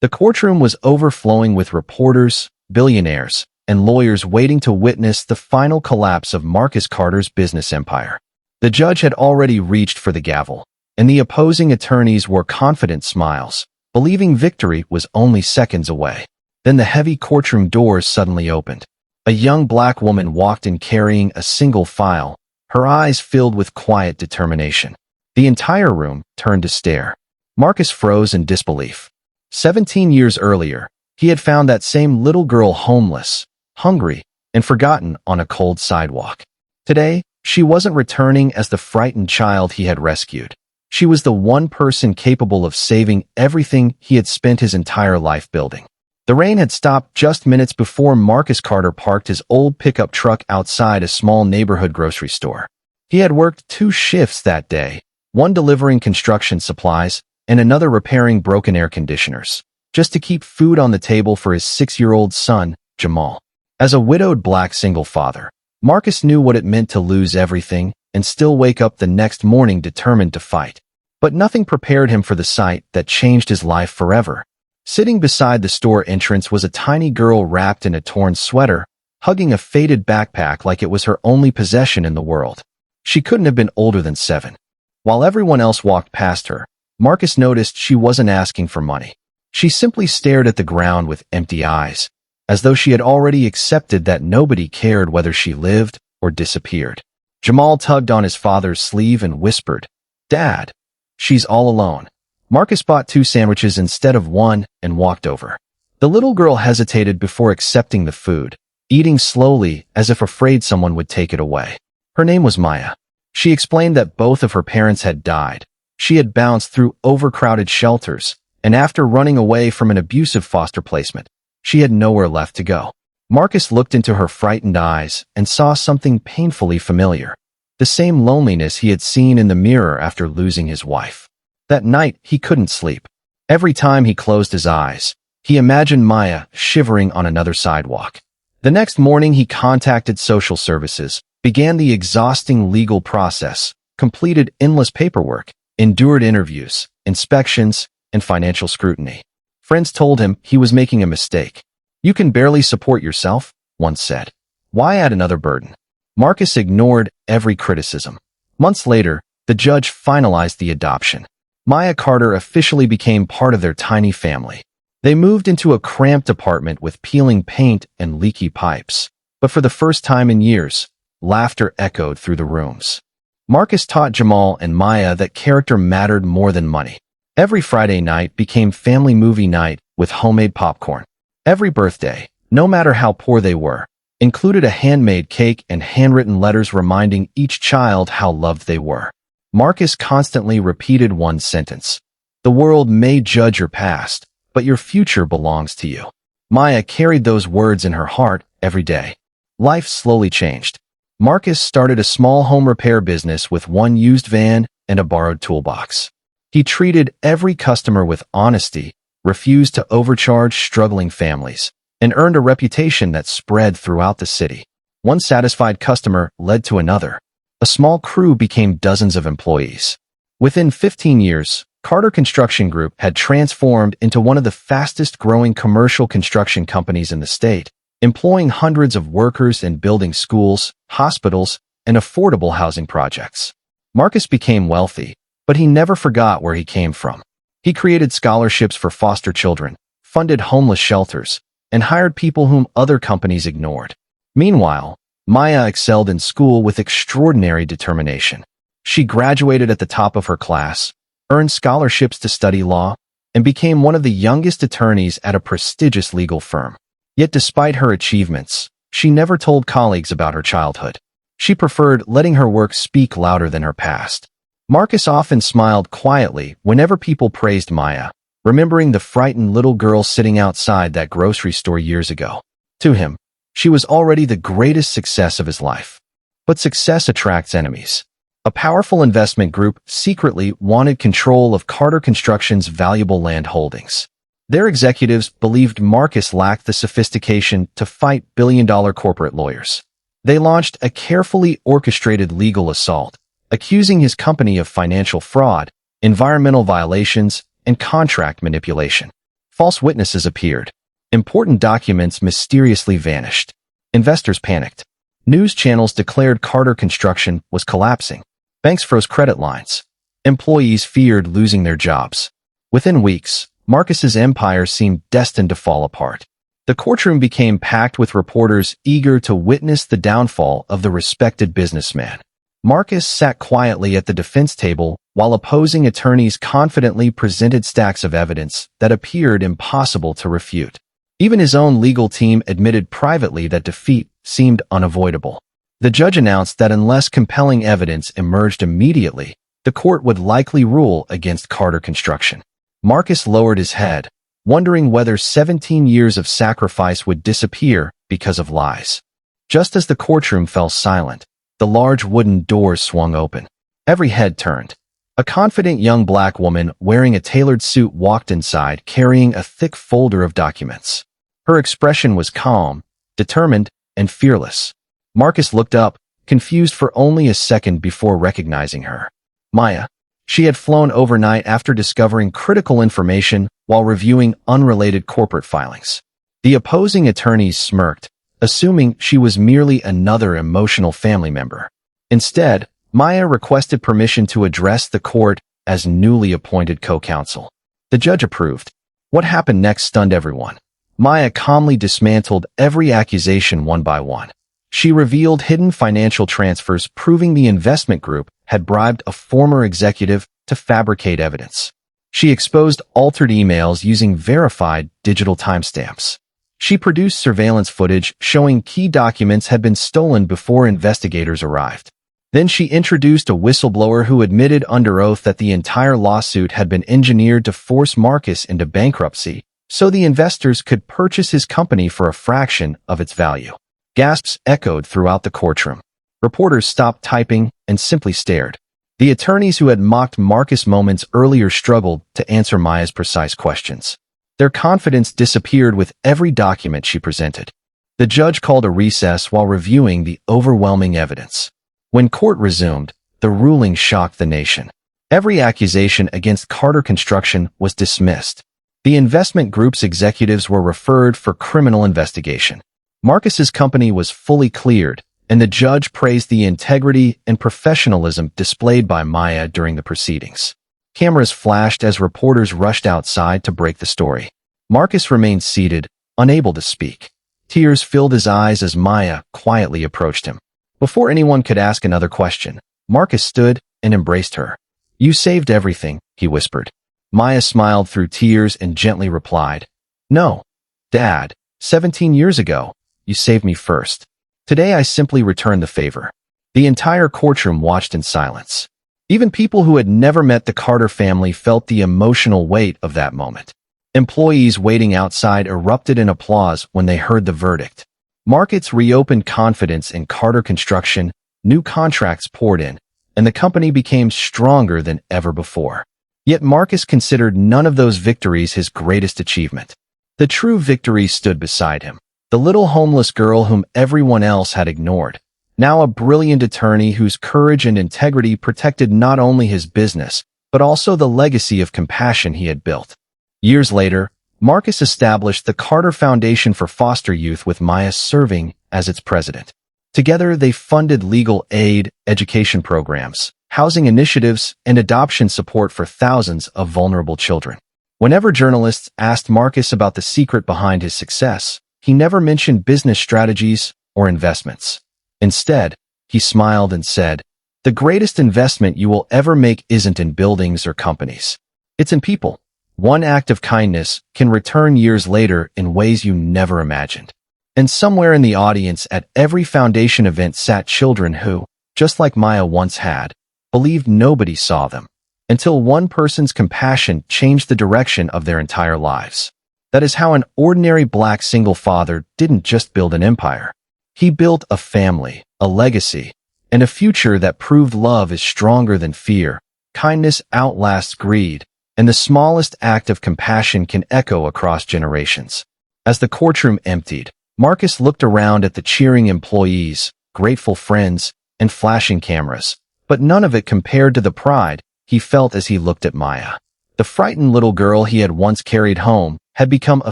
The courtroom was overflowing with reporters, billionaires, and lawyers waiting to witness the final collapse of Marcus Carter's business empire. The judge had already reached for the gavel, and the opposing attorneys wore confident smiles, believing victory was only seconds away. Then the heavy courtroom doors suddenly opened. A young black woman walked in carrying a single file, her eyes filled with quiet determination. The entire room turned to stare. Marcus froze in disbelief. 17 years earlier, he had found that same little girl homeless, hungry, and forgotten on a cold sidewalk. Today, she wasn't returning as the frightened child he had rescued. She was the one person capable of saving everything he had spent his entire life building. The rain had stopped just minutes before Marcus Carter parked his old pickup truck outside a small neighborhood grocery store. He had worked 2 shifts that day, one delivering construction supplies and another repairing broken air conditioners, just to keep food on the table for his 6-year-old son, Jamal. As a widowed black single father, Marcus knew what it meant to lose everything and still wake up the next morning determined to fight. But nothing prepared him for the sight that changed his life forever. Sitting beside the store entrance was a tiny girl wrapped in a torn sweater, hugging a faded backpack like it was her only possession in the world. She couldn't have been older than 7. While everyone else walked past her, Marcus noticed she wasn't asking for money. She simply stared at the ground with empty eyes, as though she had already accepted that nobody cared whether she lived or disappeared. Jamal tugged on his father's sleeve and whispered, "Dad, she's all alone." Marcus bought 2 sandwiches instead of 1 and walked over. The little girl hesitated before accepting the food, eating slowly as if afraid someone would take it away. Her name was Maya. She explained that both of her parents had died. She had bounced through overcrowded shelters, and after running away from an abusive foster placement, she had nowhere left to go. Marcus looked into her frightened eyes and saw something painfully familiar, the same loneliness he had seen in the mirror after losing his wife. That night, he couldn't sleep. Every time he closed his eyes, he imagined Maya shivering on another sidewalk. The next morning, he contacted social services, began the exhausting legal process, completed endless paperwork, endured interviews, inspections, and financial scrutiny. Friends told him he was making a mistake. "You can barely support yourself," one said. "Why add another burden?" Marcus ignored every criticism. Months later, the judge finalized the adoption. Maya Carter officially became part of their tiny family. They moved into a cramped apartment with peeling paint and leaky pipes. But for the first time in years, laughter echoed through the rooms. Marcus taught Jamal and Maya that character mattered more than money. Every Friday night became family movie night with homemade popcorn. Every birthday, no matter how poor they were, included a handmade cake and handwritten letters reminding each child how loved they were. Marcus constantly repeated one sentence: "The world may judge your past, but your future belongs to you." Maya carried those words in her heart every day. Life slowly changed. Marcus started a small home repair business with 1 used van and a borrowed toolbox. He treated every customer with honesty, refused to overcharge struggling families, and earned a reputation that spread throughout the city. One satisfied customer led to another. A small crew became dozens of employees. Within 15 years, Carter Construction Group had transformed into one of the fastest-growing commercial construction companies in the state, employing hundreds of workers and building schools, hospitals, and affordable housing projects. Marcus became wealthy, but he never forgot where he came from. He created scholarships for foster children, funded homeless shelters, and hired people whom other companies ignored. Meanwhile, Maya excelled in school with extraordinary determination. She graduated at the top of her class, earned scholarships to study law, and became one of the youngest attorneys at a prestigious legal firm. Yet despite her achievements, she never told colleagues about her childhood. She preferred letting her work speak louder than her past. Marcus often smiled quietly whenever people praised Maya, remembering the frightened little girl sitting outside that grocery store years ago. To him, she was already the greatest success of his life. But success attracts enemies. A powerful investment group secretly wanted control of Carter Construction's valuable land holdings. Their executives believed Marcus lacked the sophistication to fight billion-dollar corporate lawyers. They launched a carefully orchestrated legal assault, accusing his company of financial fraud, environmental violations, and contract manipulation. False witnesses appeared. Important documents mysteriously vanished. Investors panicked. News channels declared Carter Construction was collapsing. Banks froze credit lines. Employees feared losing their jobs. Within weeks, Marcus's empire seemed destined to fall apart. The courtroom became packed with reporters eager to witness the downfall of the respected businessman. Marcus sat quietly at the defense table while opposing attorneys confidently presented stacks of evidence that appeared impossible to refute. Even his own legal team admitted privately that defeat seemed unavoidable. The judge announced that unless compelling evidence emerged immediately, the court would likely rule against Carter Construction. Marcus lowered his head, wondering whether 17 years of sacrifice would disappear because of lies. Just as the courtroom fell silent, the large wooden doors swung open. Every head turned. A confident young black woman wearing a tailored suit walked inside carrying a thick folder of documents. Her expression was calm, determined, and fearless. Marcus looked up, confused for only a second before recognizing her. Maya. She had flown overnight after discovering critical information while reviewing unrelated corporate filings. The opposing attorneys smirked, assuming she was merely another emotional family member. Instead, Maya requested permission to address the court as newly appointed co-counsel. The judge approved. What happened next stunned everyone. Maya calmly dismantled every accusation one by one. She revealed hidden financial transfers proving the investment group had bribed a former executive to fabricate evidence. She exposed altered emails using verified digital timestamps. She produced surveillance footage showing key documents had been stolen before investigators arrived. Then she introduced a whistleblower who admitted under oath that the entire lawsuit had been engineered to force Marcus into bankruptcy so the investors could purchase his company for a fraction of its value. Gasps echoed throughout the courtroom. Reporters stopped typing and simply stared. The attorneys who had mocked Marcus moments earlier struggled to answer Maya's precise questions. Their confidence disappeared with every document she presented. The judge called a recess while reviewing the overwhelming evidence. When court resumed, the ruling shocked the nation. Every accusation against Carter Construction was dismissed. The investment group's executives were referred for criminal investigation. Marcus's company was fully cleared, and the judge praised the integrity and professionalism displayed by Maya during the proceedings. Cameras flashed as reporters rushed outside to break the story. Marcus remained seated, unable to speak. Tears filled his eyes as Maya quietly approached him. Before anyone could ask another question, Marcus stood and embraced her. "You saved everything," he whispered. Maya smiled through tears and gently replied, "No, Dad, 17 years ago, you saved me first. Today I simply returned the favor." The entire courtroom watched in silence. Even people who had never met the Carter family felt the emotional weight of that moment. Employees waiting outside erupted in applause when they heard the verdict. Markets reopened confidence in Carter Construction, new contracts poured in, and the company became stronger than ever before. Yet Marcus considered none of those victories his greatest achievement. The true victory stood beside him. The little homeless girl whom everyone else had ignored. Now a brilliant attorney whose courage and integrity protected not only his business, but also the legacy of compassion he had built. Years later, Marcus established the Carter Foundation for Foster Youth with Maya serving as its president. Together, they funded legal aid, education programs, housing initiatives, and adoption support for thousands of vulnerable children. Whenever journalists asked Marcus about the secret behind his success, he never mentioned business strategies or investments. Instead, he smiled and said, "The greatest investment you will ever make isn't in buildings or companies. It's in people. One act of kindness can return years later in ways you never imagined." And somewhere in the audience at every foundation event sat children who, just like Maya once had, believed nobody saw them, until one person's compassion changed the direction of their entire lives. That is how an ordinary black single father didn't just build an empire. He built a family, a legacy, and a future that proved love is stronger than fear, kindness outlasts greed, and the smallest act of compassion can echo across generations. As the courtroom emptied, Marcus looked around at the cheering employees, grateful friends, and flashing cameras, but none of it compared to the pride he felt as he looked at Maya. The frightened little girl he had once carried home had become a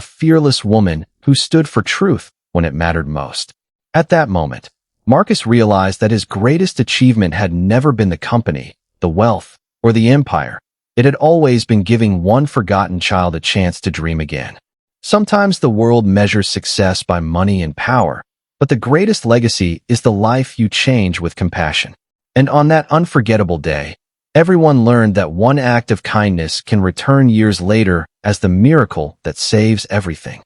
fearless woman who stood for truth when it mattered most. At that moment, Marcus realized that his greatest achievement had never been the company, the wealth, or the empire. It had always been giving one forgotten child a chance to dream again. Sometimes the world measures success by money and power, but the greatest legacy is the life you change with compassion. And on that unforgettable day, everyone learned that one act of kindness can return years later as the miracle that saves everything.